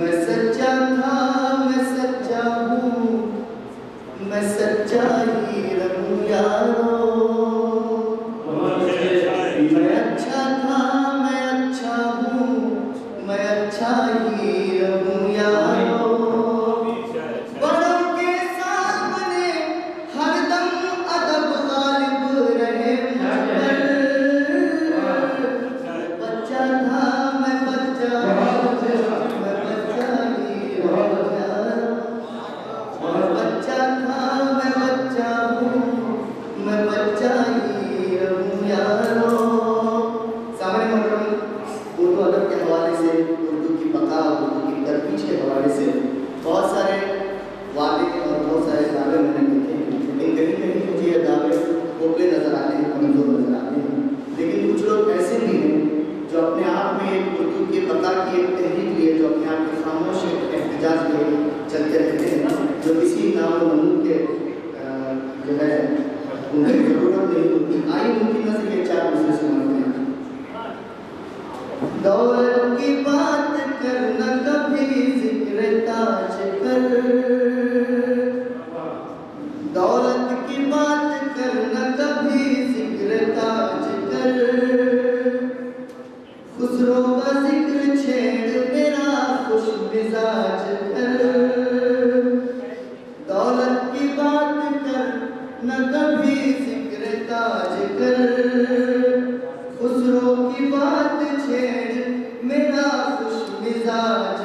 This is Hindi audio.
मैं सच्चा था, मैं सच्चा हूँ, मैं सच्चा ही रहूँ यारो। मैं अच्छा था, मैं अच्छा हूँ, मैं अच्छा ही रहूँ यारो। बड़ों के सामने हरदम अदब गालिब रहे मुझ पर। बच्चा था, मैं बच्चा बहुत सारे वादे और बहुत सारे दावे मैंने देखे हैं, लेकिन कहीं कहीं मुझे ये दावे खोखले नजर आते हैं, कमजोर नजर आते हैं। लेकिन कुछ लोग ऐसे भी हैं जो अपने आप में एक उर्दू की बका की एक तहरीक लिए, जो अपने आप में खामोश एहतजाज लिए चलते रहते हैं, जो किसी नाम मनूब के जो है उन्हें जरूरत नहीं होती। आई उनकी नजर ये चार दूसरे से मानते हैं। दौलत की बात करना कभी जिक्र ताज कर, दौलत की बात करना कभी जिक्र ताज कर। खुसरो का जिक्र छेड़ मेरा खुश मिजाज कर। दौलत की बात करना कभी जिक्र ताज कर। खुसरो की बात छेड़ मेरा खुश मिजाज